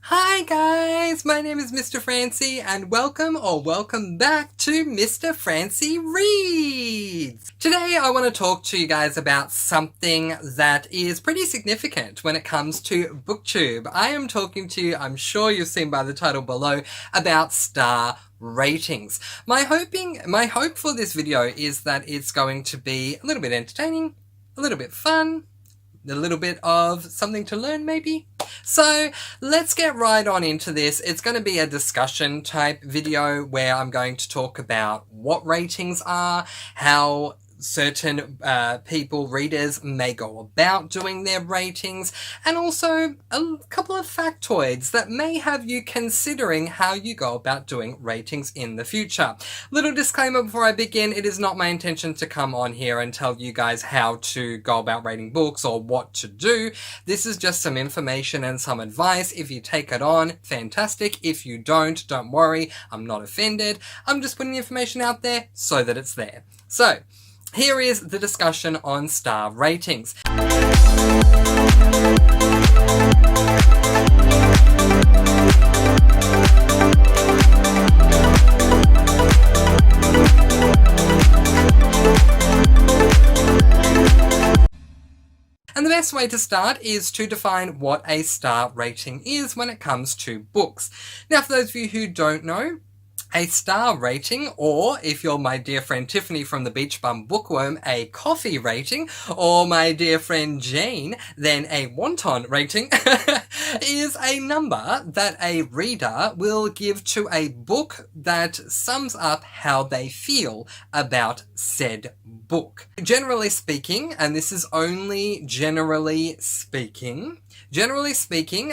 Hi guys, my name is Mr. Francy and welcome back to Mr. Francy Reads. Today I want to talk to you guys about something that is pretty significant when it comes to booktube. I am talking to you, I'm sure you've seen by the title below, about star ratings. My hope for this video is that it's going to be a little bit entertaining, a little bit fun, a little bit of something to learn maybe. So let's get right on into this. It's going to be a discussion type video where I'm going to talk about what ratings are, how certain readers may go about doing their ratings, and also a couple of factoids that may have you considering how you go about doing ratings in the future. Little disclaimer before I begin, it is not my intention to come on here and tell you guys how to go about rating books or what to do. This is just some information and some advice. If you take it on, fantastic. If you don't worry, I'm not offended. I'm just putting the information out there so that it's there. So here is the discussion on star ratings. And the best way to start is to define what a star rating is when it comes to books. Now, for those of you who don't know, a star rating, or if you're my dear friend Tiffany from the Beach Bum Bookworm, a coffee rating, or my dear friend Jane, then a wonton rating, is a number that a reader will give to a book that sums up how they feel about said book. Generally speaking, and this is only generally speaking,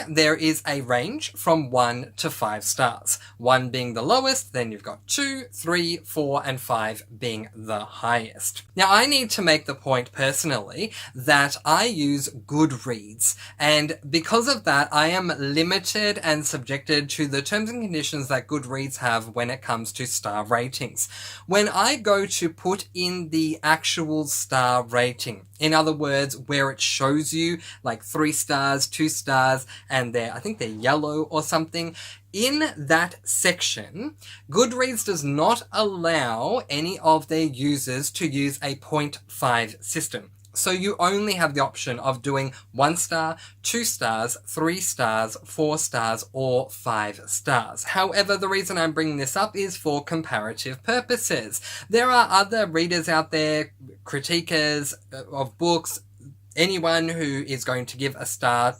there is a range from 1 to 5 stars. 1 being the lowest, then you've got 2, 3, 4, and 5 being the highest. Now, I need to make the point personally that I use Goodreads, and because of that, I am limited and subjected to the terms and conditions that Goodreads have when it comes to star ratings. When I go to put in the actual star rating, in other words, where it shows you like 3 stars, 2 stars, and I think they're yellow or something, in that section, Goodreads does not allow any of their users to use a 0.5 system. So you only have the option of doing 1 star, 2 stars, 3 stars, 4 stars, or 5 stars. However, the reason I'm bringing this up is for comparative purposes. There are other readers out there, critiquers of books, anyone who is going to give a star,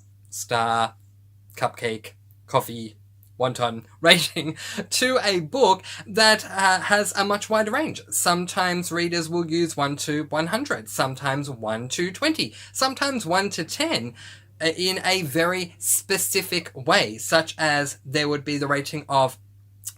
cupcake, coffee, wonton rating to a book that has a much wider range. Sometimes readers will use 1 to 100, sometimes 1 to 20, sometimes 1 to 10 in a very specific way, such as there would be the rating of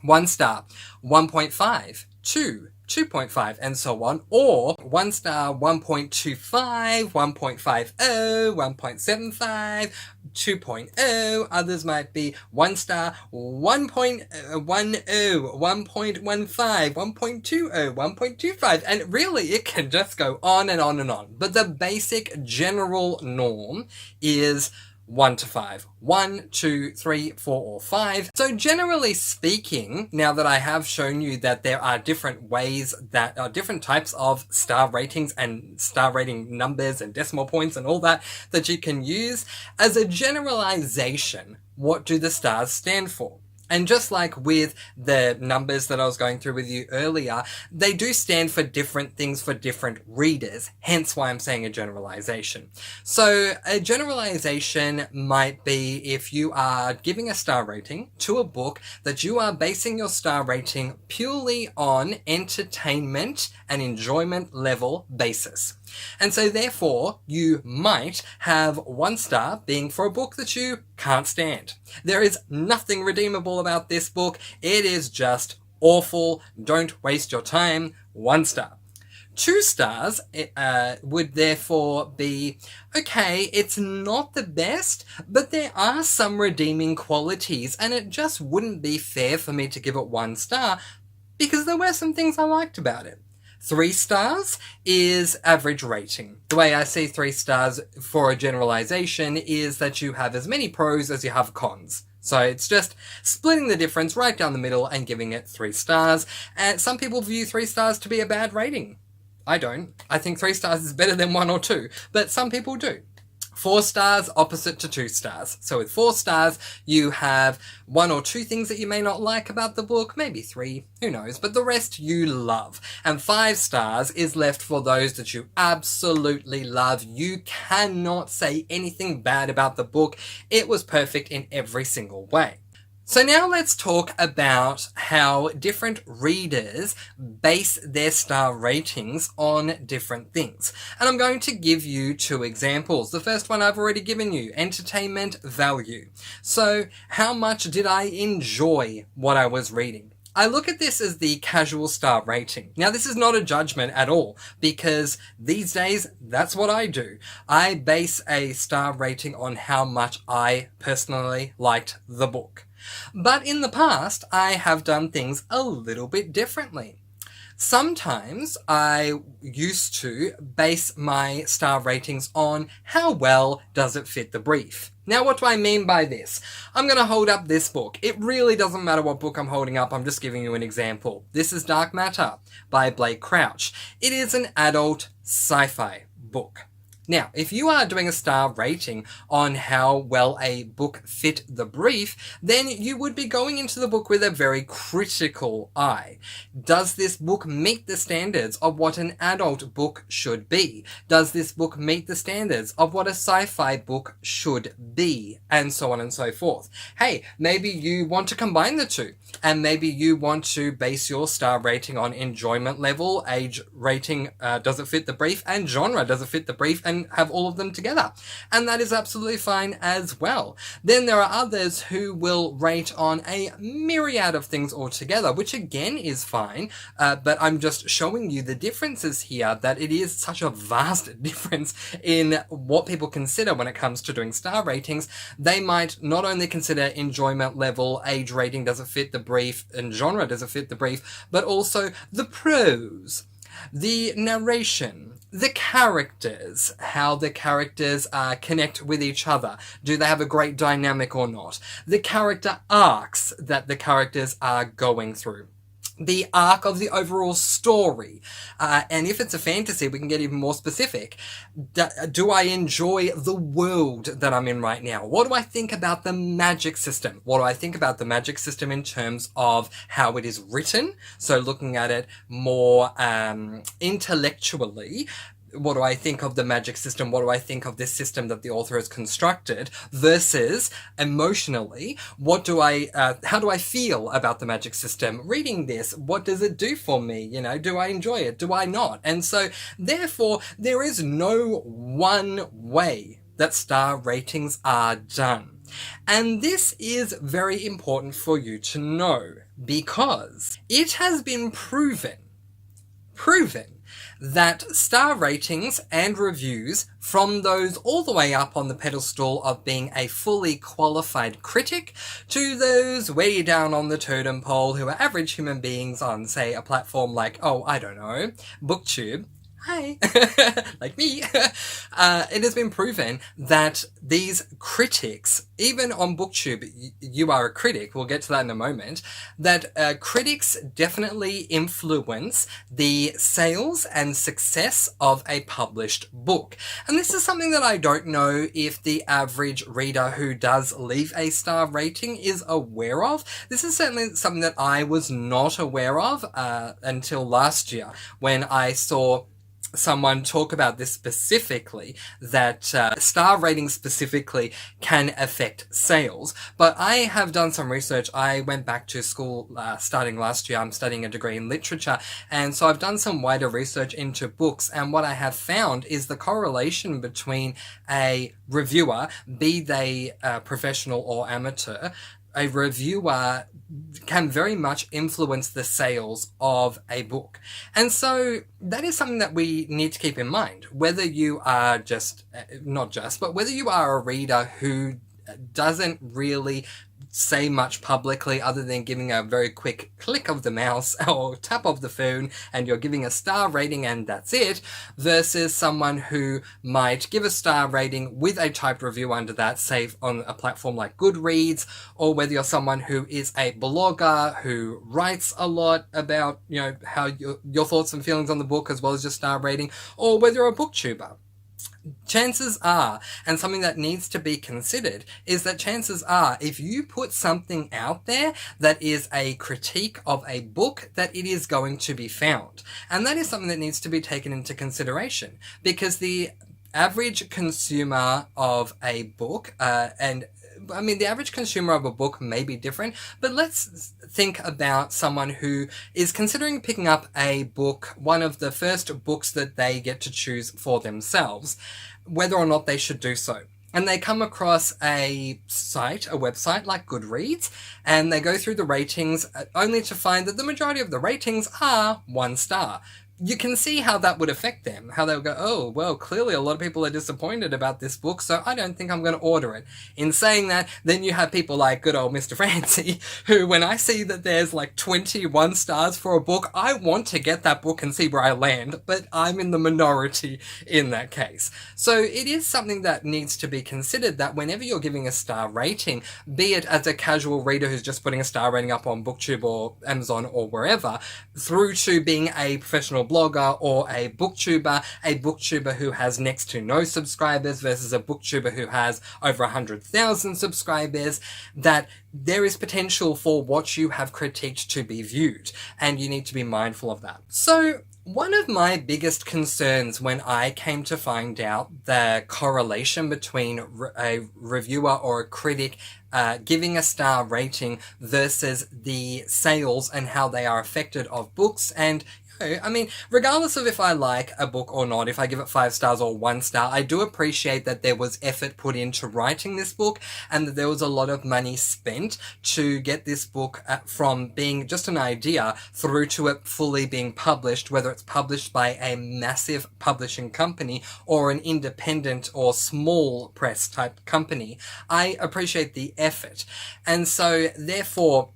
1 star, 1.5, 2, 2.5, and so on, or 1 star, 1.25, 1.50, 1.75, 2.0, others might be 1 star, 1.10, 1.15, 1.20, 1.25, and really it can just go on and on and on. But the basic general norm is 1 to 5. 1, 2, 3, 4, or 5. So generally speaking, now that I have shown you that there are different ways that are different types of star ratings and star rating numbers and decimal points and all that you can use, as a generalization, what do the stars stand for? And just like with the numbers that I was going through with you earlier, they do stand for different things for different readers, hence why I'm saying a generalization. So a generalization might be if you are giving a star rating to a book that you are basing your star rating purely on entertainment and enjoyment level basis. And so therefore, you might have 1 star being for a book that you can't stand. There is nothing redeemable about this book. It is just awful. Don't waste your time. 1 star. 2 stars would therefore be, okay, it's not the best, but there are some redeeming qualities, and it just wouldn't be fair for me to give it 1 star because there were some things I liked about it. 3 stars is average rating. The way I see 3 stars for a generalization is that you have as many pros as you have cons. So it's just splitting the difference right down the middle and giving it 3 stars. And some people view 3 stars to be a bad rating. I don't. I think 3 stars is better than 1 or 2, but some people do. 4 stars, opposite to 2 stars. So with 4 stars, you have 1 or 2 things that you may not like about the book, maybe 3, who knows, but the rest you love. And 5 stars is left for those that you absolutely love. You cannot say anything bad about the book. It was perfect in every single way. So now let's talk about how different readers base their star ratings on different things. And I'm going to give you 2 examples. The first one I've already given you, entertainment value. So how much did I enjoy what I was reading? I look at this as the casual star rating. Now, this is not a judgment at all, because these days, that's what I do. I base a star rating on how much I personally liked the book. But in the past, I have done things a little bit differently. Sometimes I used to base my star ratings on how well does it fit the brief. Now, what do I mean by this? I'm going to hold up this book. It really doesn't matter what book I'm holding up. I'm just giving you an example. This is Dark Matter by Blake Crouch. It is an adult sci-fi book. Now, if you are doing a star rating on how well a book fit the brief, then you would be going into the book with a very critical eye. Does this book meet the standards of what an adult book should be? Does this book meet the standards of what a sci-fi book should be? And so on and so forth. Hey, maybe you want to combine the 2, and maybe you want to base your star rating on enjoyment level, age rating, does it fit the brief, and genre, does it fit the brief, and have all of them together. And that is absolutely fine as well. Then there are others who will rate on a myriad of things altogether, which again is fine, but I'm just showing you the differences here, that it is such a vast difference in what people consider when it comes to doing star ratings. They might not only consider enjoyment level, age rating, does it fit the brief, and genre, does it fit the brief, but also the prose, the narration, the characters, how the characters connect with each other. Do they have a great dynamic or not? The character arcs that the characters are going through. The arc of the overall story. And if it's a fantasy, we can get even more specific. Do I enjoy the world that I'm in right now? What do I think about the magic system? What do I think about the magic system in terms of how it is written? So looking at it more intellectually. What do I think of the magic system? What do I think of this system that the author has constructed? Versus emotionally, how do I feel about the magic system? Reading this, what does it do for me? You know, do I enjoy it? Do I not? And so, therefore, there is no one way that star ratings are done. And this is very important for you to know, because it has been proven that star ratings and reviews, from those all the way up on the pedestal of being a fully qualified critic, to those way down on the totem pole who are average human beings on, say, a platform like, booktube, hi, like me, it has been proven that these critics, even on booktube, you are a critic, we'll get to that in a moment, that critics definitely influence the sales and success of a published book. And this is something that I don't know if the average reader who does leave a star rating is aware of. This is certainly something that I was not aware of until last year, when I saw someone talk about this specifically, that star ratings specifically can affect sales. But I have done some research. I went back to school starting last year. I'm studying a degree in literature, and so I've done some wider research into books, and what I have found is the correlation between a reviewer, be they professional or amateur, a reviewer can very much influence the sales of a book. And so that is something that we need to keep in mind, whether you are but whether you are a reader who doesn't really say much publicly other than giving a very quick click of the mouse or tap of the phone and you're giving a star rating and that's it, versus someone who might give a star rating with a typed review under that, say on a platform like Goodreads, or whether you're someone who is a blogger who writes a lot about, how your thoughts and feelings on the book as well as your star rating, or whether you're a booktuber. Chances are, and something that needs to be considered, is that chances are if you put something out there that is a critique of a book, that it is going to be found. And that is something that needs to be taken into consideration, because the average consumer of a book, the average consumer of a book may be different, but let's think about someone who is considering picking up a book, one of the first books that they get to choose for themselves, whether or not they should do so. And they come across a website like Goodreads, and they go through the ratings only to find that the majority of the ratings are 1 star. You can see how that would affect them, how they'll go, oh, well, clearly a lot of people are disappointed about this book, so I don't think I'm going to order it. In saying that, then you have people like good old Mr. Francy, who when I see that there's like 21 stars for a book, I want to get that book and see where I land, but I'm in the minority in that case. So it is something that needs to be considered, that whenever you're giving a star rating, be it as a casual reader who's just putting a star rating up on BookTube or Amazon or wherever, through to being a professional blogger or a booktuber who has next to no subscribers versus a booktuber who has over 100,000 subscribers, that there is potential for what you have critiqued to be viewed, and you need to be mindful of that. So one of my biggest concerns when I came to find out the correlation between a reviewer or a critic giving a star rating versus the sales and how they are affected of books, and regardless of if I like a book or not, if I give it 5 stars or 1 star, I do appreciate that there was effort put into writing this book and that there was a lot of money spent to get this book from being just an idea through to it fully being published, whether it's published by a massive publishing company or an independent or small press type company. I appreciate the effort. And so, therefore,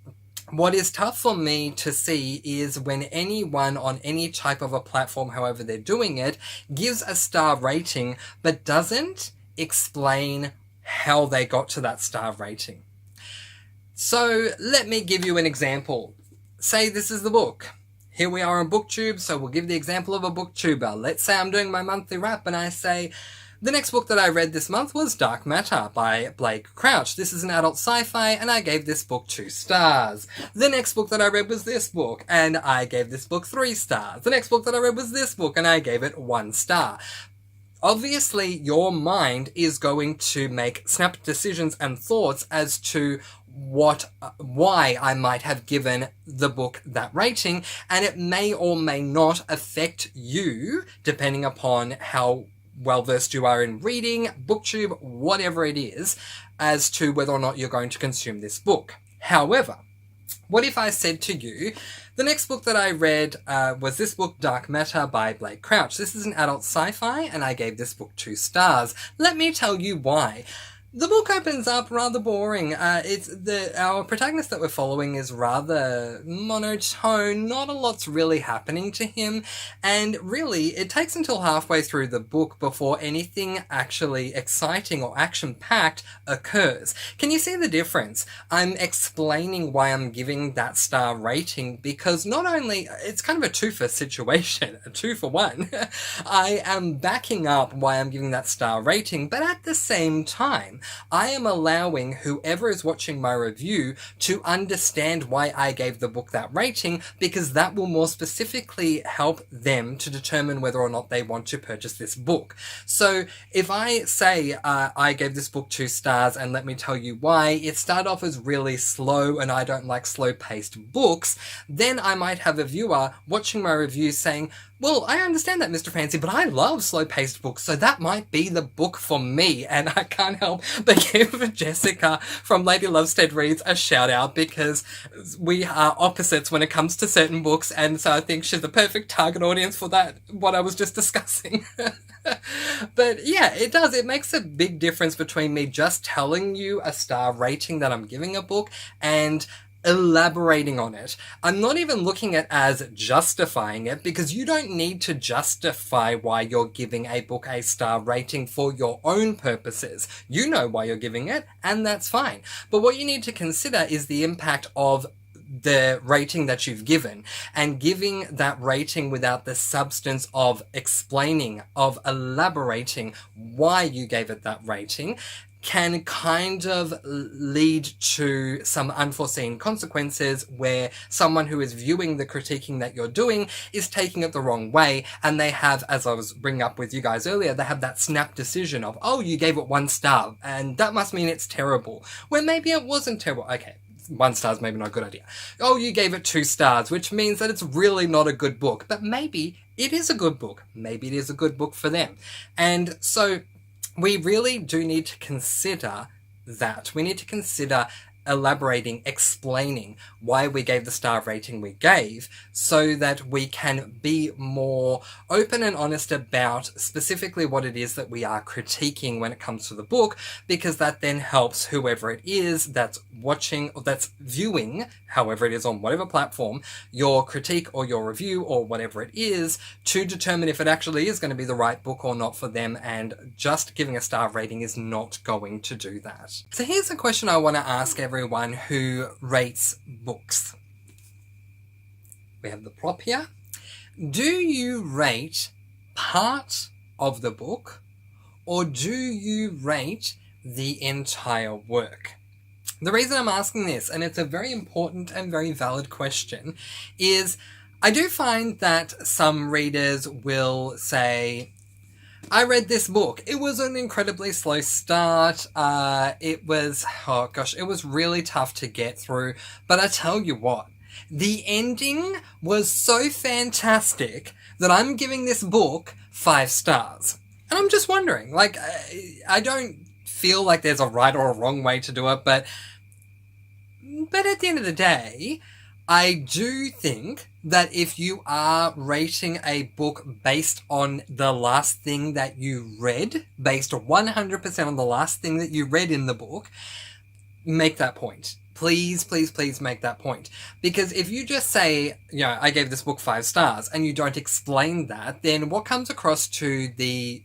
what is tough for me to see is when anyone on any type of a platform, however they're doing it, gives a star rating but doesn't explain how they got to that star rating. So let me give you an example. Say this is the book. Here we are on BookTube, so we'll give the example of a booktuber. Let's say I'm doing my monthly wrap and I say, the next book that I read this month was Dark Matter by Blake Crouch. This is an adult sci-fi, and I gave this book 2 stars. The next book that I read was this book, and I gave this book 3 stars. The next book that I read was this book, and I gave it 1 star. Obviously, your mind is going to make snap decisions and thoughts as to why I might have given the book that rating, and it may or may not affect you, depending upon how well-versed you are in reading, BookTube, whatever it is, as to whether or not you're going to consume this book. However, what if I said to you, the next book that I read was this book, Dark Matter by Blake Crouch. This is an adult sci-fi, and I gave this book 2 stars. Let me tell you why. The book opens up rather boring. Our protagonist that we're following is rather monotone, not a lot's really happening to him, and really it takes until halfway through the book before anything actually exciting or action-packed occurs. Can you see the difference? I'm explaining why I'm giving that star rating, because not only, it's kind of a 2-for situation, a 2-for-1. I am backing up why I'm giving that star rating, but at the same time, I am allowing whoever is watching my review to understand why I gave the book that rating, because that will more specifically help them to determine whether or not they want to purchase this book. So if I say I gave this book 2 stars, and let me tell you why, it started off as really slow and I don't like slow-paced books, then I might have a viewer watching my review saying, Well, I understand that, Mr. Francy, but I love slow-paced books, so that might be the book for me, and I can't help but give Jessica from Lady Lovestead Reads a shout-out, because we are opposites when it comes to certain books, and so I think she's the perfect target audience for that, what I was just discussing. But yeah, it does. It makes a big difference between me just telling you a star rating that I'm giving a book and elaborating on it. I'm not even looking at as justifying it, because you don't need to justify why you're giving a book a star rating for your own purposes. You know why you're giving it, and that's fine. But what you need to consider is the impact of the rating that you've given, and giving that rating without the substance of explaining, of elaborating why you gave it that rating, can kind of lead to some unforeseen consequences where someone who is viewing the critiquing that you're doing is taking it the wrong way, and they have, as I was bringing up with you guys earlier, they have that snap decision of, oh, you gave it 1 star, and that must mean it's terrible, when maybe it wasn't terrible. Okay, 1 star is maybe not a good idea. Oh, you gave it 2 stars, which means that it's really not a good book, but maybe it is a good book. Maybe it is a good book for them. And so we really do need to consider that. We need to consider elaborating, explaining why we gave the star rating we gave, so that we can be more open and honest about specifically what it is that we are critiquing when it comes to the book, because that then helps whoever it is that's watching, or that's viewing, however it is on whatever platform, your critique or your review or whatever it is, to determine if it actually is going to be the right book or not for them, and just giving a star rating is not going to do that. So here's a question I want to ask everyone who rates books. We have the prop here. Do you rate part of the book, or do you rate the entire work? The reason I'm asking this, and it's a very important and very valid question, is I do find that some readers will say, I read this book. It was an incredibly slow start. It was really tough to get through. But I tell you what, the ending was so fantastic that I'm giving this book 5 stars. And I'm just wondering, like, I don't feel like there's a right or a wrong way to do it, but at the end of the day, I do think that if you are rating a book based on the last thing that you read, based 100% on the last thing that you read in the book, make that point. Please, please, please make that point. Because if you just say, you know, I gave this book 5 stars, and you don't explain that, then what comes across to the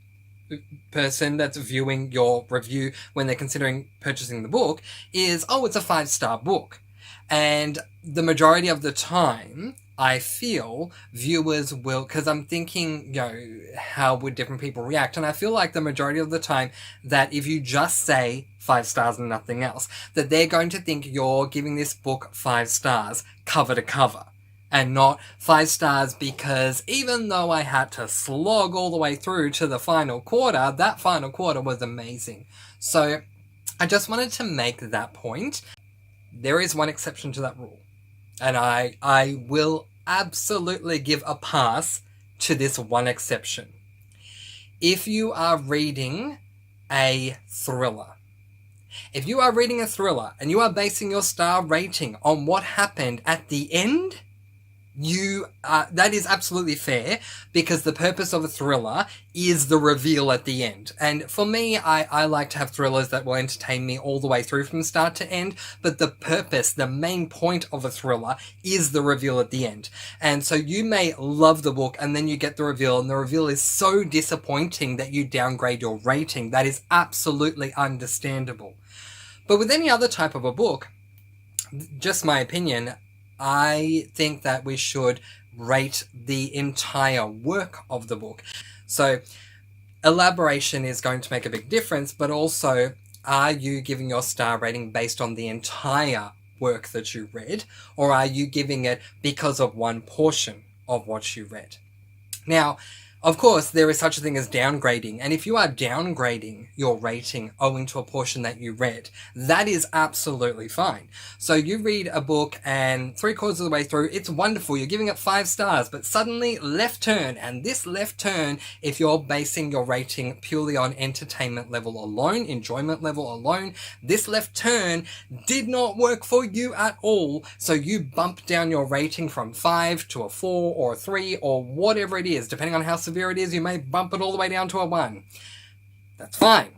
person that's viewing your review when they're considering purchasing the book is, oh, it's a 5-star book. And the majority of the time, I feel viewers will, because I'm thinking, you know, how would different people react? And I feel like the majority of the time that if you just say 5 stars and nothing else, that they're going to think you're giving this book 5 stars cover to cover, and not 5 stars because even though I had to slog all the way through to the final quarter, that final quarter was amazing. So I just wanted to make that point. There is one exception to that rule, and I will absolutely give a pass to this one exception. If you are reading a thriller, and you are basing your star rating on what happened at the end, that is absolutely fair, because the purpose of a thriller is the reveal at the end. And for me, I like to have thrillers that will entertain me all the way through from start to end, but the main point of a thriller is the reveal at the end. And so you may love the book, and then you get the reveal, and the reveal is so disappointing that you downgrade your rating. That is absolutely understandable. But with any other type of a book, just my opinion, I think that we should rate the entire work of the book. So elaboration is going to make a big difference, but also, are you giving your star rating based on the entire work that you read, or are you giving it because of one portion of what you read? Now, Of course, there is such a thing as downgrading, and if you are downgrading your rating owing to a portion that you read, that is absolutely fine. So you read a book and 3/4 of the way through, it's wonderful, you're giving it 5 stars, but suddenly left turn, and this left turn, if you're basing your rating purely on entertainment level alone, enjoyment level alone, this left turn did not work for you at all, so you bump down your rating from 5 to a 4 or a 3 or whatever it is, depending on how severe it is, you may bump it all the way down to a 1. That's fine.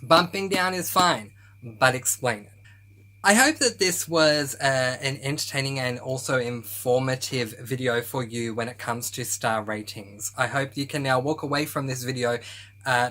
Bumping down is fine, but explain it. I hope that this was an entertaining and also informative video for you when it comes to star ratings. I hope you can now walk away from this video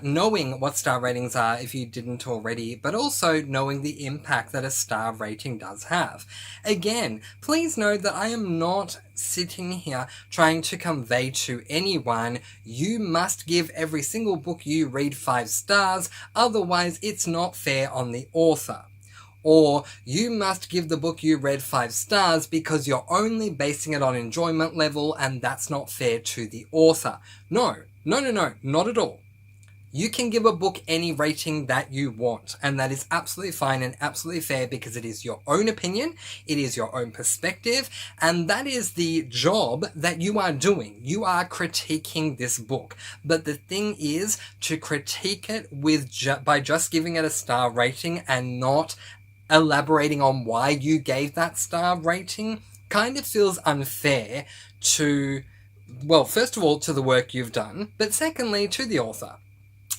knowing what star ratings are if you didn't already, but also knowing the impact that a star rating does have. Again, please note that I am not sitting here trying to convey to anyone, you must give every single book you read 5 stars, otherwise it's not fair on the author. Or you must give the book you read 5 stars because you're only basing it on enjoyment level and that's not fair to the author. No, not at all. You can give a book any rating that you want, and that is absolutely fine and absolutely fair because it is your own opinion, it is your own perspective, and that is the job that you are doing. You are critiquing this book. But the thing is, to critique it with by just giving it a star rating and not elaborating on why you gave that star rating kind of feels unfair to, well, first of all, to the work you've done, but secondly, to the author.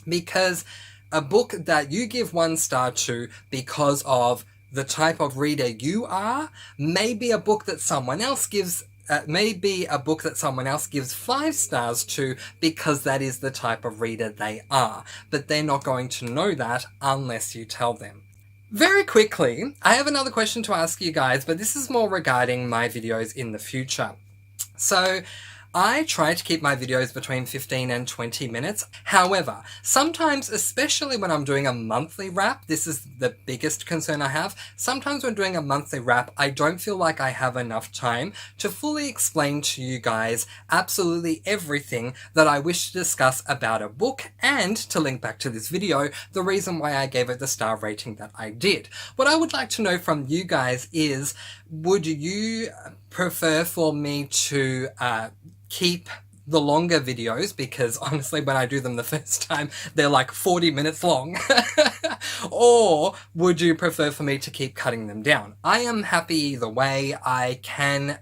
Because a book that you give 1 star to because of the type of reader you are, may be a book that someone else gives 5 stars to because that is the type of reader they are. But they're not going to know that unless you tell them. Very quickly, I have another question to ask you guys, but this is more regarding my videos in the future. So, I try to keep my videos between 15 and 20 minutes. However, sometimes, especially when I'm doing a monthly wrap, this is the biggest concern I have. Sometimes when doing a monthly wrap, I don't feel like I have enough time to fully explain to you guys absolutely everything that I wish to discuss about a book and, to link back to this video, the reason why I gave it the star rating that I did. What I would like to know from you guys is, would you prefer for me to keep the longer videos, because honestly when I do them the first time they're like 40 minutes long, or would you prefer for me to keep cutting them down? I am happy either way. I can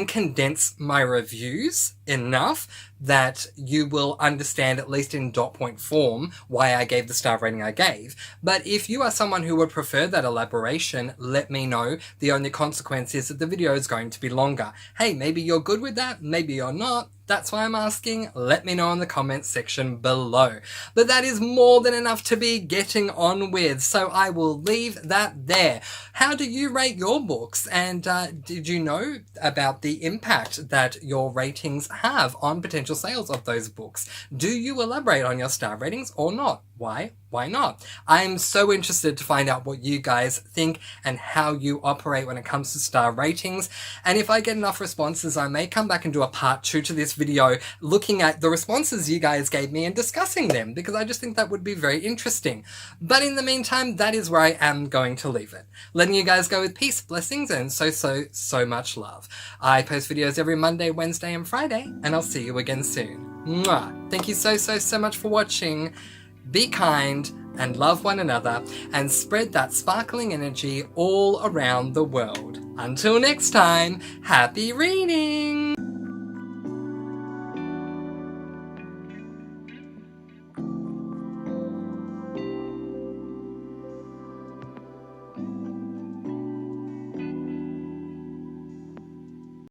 condense my reviews enough that you will understand, at least in dot point form, why I gave the star rating I gave. But if you are someone who would prefer that elaboration, let me know. The only consequence is that the video is going to be longer. Hey, maybe you're good with that, maybe you're not. That's why I'm asking. Let me know in the comments section below. But that is more than enough to be getting on with, so I will leave that there. How do you rate your books? And did you know about the impact that your ratings have on potential sales of those books? Do you elaborate on your star ratings or not? Why? Why not? I'm so interested to find out what you guys think and how you operate when it comes to star ratings. And if I get enough responses, I may come back and do a part 2 to this video looking at the responses you guys gave me and discussing them, because I just think that would be very interesting. But in the meantime, that is where I am going to leave it. Letting you guys go with peace, blessings, and so much love. I post videos every Monday, Wednesday, and Friday, and I'll see you again soon. Mwah! Thank you so much for watching. Be kind and love one another and spread that sparkling energy all around the world. Until next time, happy reading!